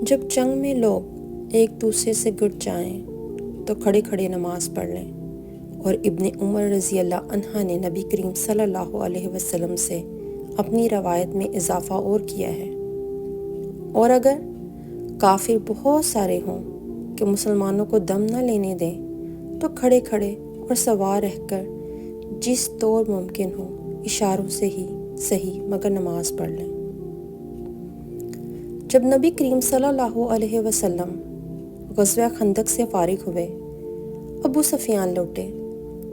جب جنگ میں لوگ ایک دوسرے سے گٹ جائیں تو کھڑے کھڑے نماز پڑھ لیں، اور ابن عمر رضی اللہ عنہ نے نبی کریم صلی اللہ علیہ وسلم سے اپنی روایت میں اضافہ اور کیا ہے، اور اگر کافر بہت سارے ہوں کہ مسلمانوں کو دم نہ لینے دیں تو کھڑے کھڑے اور سوار رہ کر جس طور ممکن ہو اشاروں سے ہی صحیح مگر نماز پڑھ لیں۔ جب نبی کریم صلی اللہ علیہ وسلم غزوہ خندق سے فارغ ہوئے، ابو سفیان لوٹے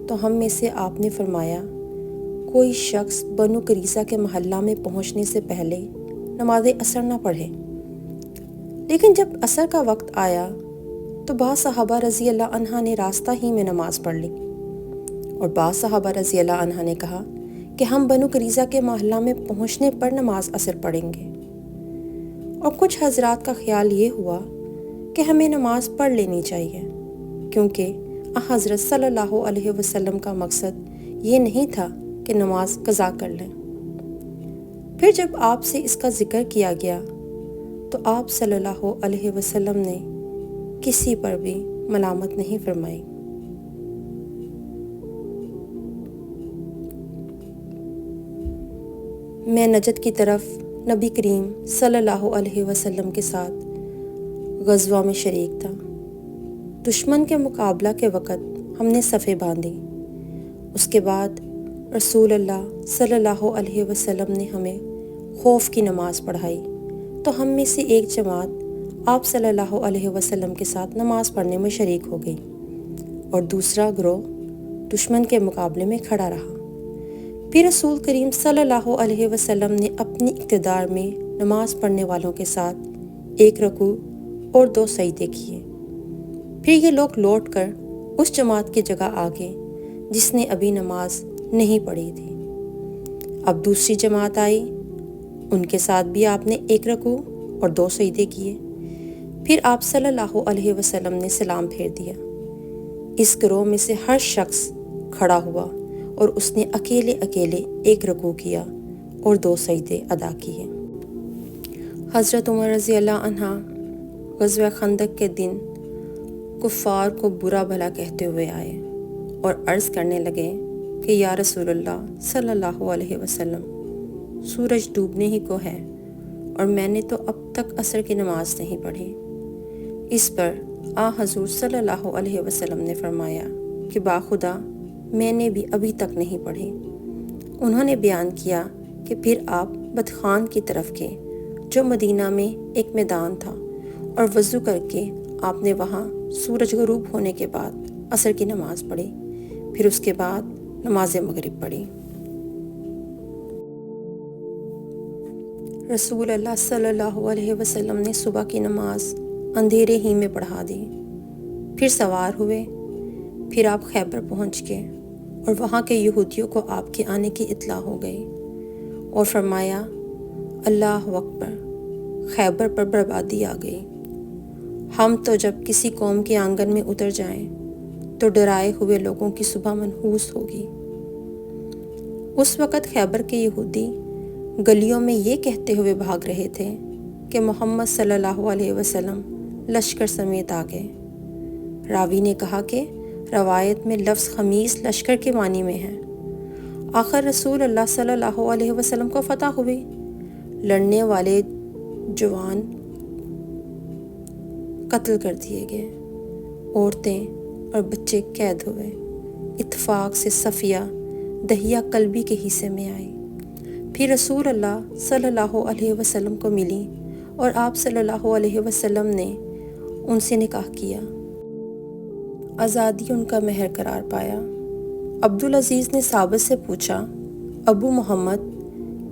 تو ہم میں سے آپ نے فرمایا، کوئی شخص بنو قریظہ کے محلہ میں پہنچنے سے پہلے نماز عصر نہ پڑھے۔ لیکن جب عصر کا وقت آیا تو بعض صحابہ رضی اللہ عنہ نے راستہ ہی میں نماز پڑھ لی، اور بعض صحابہ رضی اللہ عنہ نے کہا کہ ہم بنو قریظہ کے محلہ میں پہنچنے پر نماز عصر پڑھیں گے، اور کچھ حضرات کا خیال یہ ہوا کہ ہمیں نماز پڑھ لینی چاہیے، کیونکہ حضرت صلی اللہ علیہ وسلم کا مقصد یہ نہیں تھا کہ نماز قضا کر لیں۔ پھر جب آپ سے اس کا ذکر کیا گیا تو آپ صلی اللہ علیہ وسلم نے کسی پر بھی ملامت نہیں فرمائی۔ میں نجد کی طرف نبی کریم صلی اللہ علیہ وسلم کے ساتھ غزوہ میں شریک تھا۔ دشمن کے مقابلہ کے وقت ہم نے صفیں باندھی۔ اس کے بعد رسول اللہ صلی اللہ علیہ وسلم نے ہمیں خوف کی نماز پڑھائی، تو ہم میں سے ایک جماعت آپ صلی اللہ علیہ وسلم کے ساتھ نماز پڑھنے میں شریک ہو گئی، اور دوسرا گروہ دشمن کے مقابلے میں کھڑا رہا۔ پھر رسول کریم صلی اللہ علیہ وسلم نے اپنی اقتدار میں نماز پڑھنے والوں کے ساتھ 1 رکوع اور 2 سجدے کیے۔ پھر یہ لوگ لوٹ کر اس جماعت کی جگہ آ گئے جس نے ابھی نماز نہیں پڑھی تھی۔ اب دوسری جماعت آئی، ان کے ساتھ بھی آپ نے 1 رکوع اور 2 سجدے کیے۔ پھر آپ صلی اللہ علیہ وسلم نے سلام پھیر دیا۔ اس گروہ میں سے ہر شخص کھڑا ہوا اور اس نے اکیلے 1 رکوع کیا اور 2 سجدے ادا کیے۔ حضرت عمر رضی اللہ عنہ غزوہ خندق کے دن کفار کو برا بھلا کہتے ہوئے آئے اور عرض کرنے لگے کہ یا رسول اللہ صلی اللہ علیہ وسلم، سورج ڈوبنے ہی کو ہے اور میں نے تو اب تک عصر کی نماز نہیں پڑھی۔ اس پر حضور صلی اللہ علیہ وسلم نے فرمایا کہ باخدا میں نے بھی ابھی تک نہیں پڑھی۔ انہوں نے بیان کیا کہ پھر آپ بدخان کی طرف گئے جو مدینہ میں ایک میدان تھا، اور وضو کر کے آپ نے وہاں سورج غروب ہونے کے بعد عصر کی نماز پڑھی، پھر اس کے بعد نماز مغرب پڑھی۔ رسول اللہ صلی اللہ علیہ وسلم نے صبح کی نماز اندھیرے ہی میں پڑھا دی، پھر سوار ہوئے، پھر آپ خیبر پہنچ گئے، اور وہاں کے یہودیوں کو آپ کے آنے کی اطلاع ہو گئی، اور فرمایا اللہ اکبر، خیبر پر بربادی آ گئی۔ ہم تو جب کسی قوم کے آنگن میں اتر جائیں تو ڈرائے ہوئے لوگوں کی صبح منحوس ہوگی۔ اس وقت خیبر کے یہودی گلیوں میں یہ کہتے ہوئے بھاگ رہے تھے کہ محمد صلی اللہ علیہ وسلم لشکر سمیت آ گئے۔ راوی نے کہا کہ روایت میں لفظ خمیس لشکر کے معنی میں ہے۔ آخر رسول اللہ صلی اللہ علیہ وسلم کو فتح ہوئی، لڑنے والے جوان قتل کر دیے گئے، عورتیں اور بچے قید ہوئے۔ اتفاق سے صفیہ دہیہ قلبی کے حصے میں آئی، پھر رسول اللہ صلی اللہ علیہ وسلم کو ملی، اور آپ صلی اللہ علیہ وسلم نے ان سے نکاح کیا، آزادی ان کا مہر قرار پایا۔ عبدالعزیز نے ثابت سے پوچھا، ابو محمد،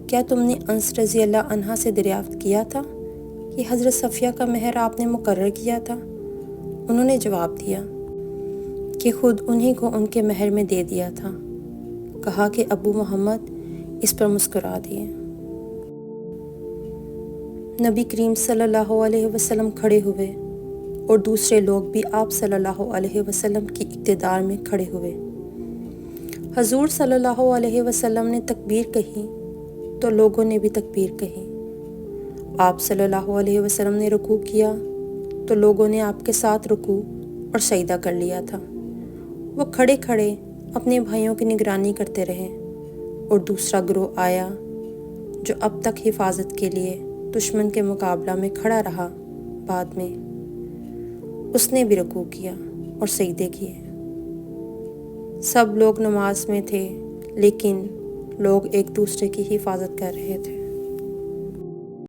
کیا تم نے انس رضی اللہ عنہ سے دریافت کیا تھا کہ حضرت صفیہ کا مہر آپ نے مقرر کیا تھا؟ انہوں نے جواب دیا کہ خود انہی کو ان کے مہر میں دے دیا تھا۔ کہا کہ ابو محمد اس پر مسکرا دیے۔ نبی کریم صلی اللہ علیہ وسلم کھڑے ہوئے اور دوسرے لوگ بھی آپ صلی اللہ علیہ وسلم کی اقتدار میں کھڑے ہوئے۔ حضور صلی اللہ علیہ وسلم نے تکبیر کہی تو لوگوں نے بھی تکبیر کہی، آپ صلی اللہ علیہ وسلم نے رکوع کیا تو لوگوں نے آپ کے ساتھ رکوع اور سجدہ کر لیا تھا۔ وہ کھڑے کھڑے اپنے بھائیوں کی نگرانی کرتے رہے اور دوسرا گروہ آیا جو اب تک حفاظت کے لیے دشمن کے مقابلہ میں کھڑا رہا۔ بعد میں اس نے بھی رکوع کیا اور سجدے کیے۔ سب لوگ نماز میں تھے، لیکن لوگ ایک دوسرے کی حفاظت کر رہے تھے۔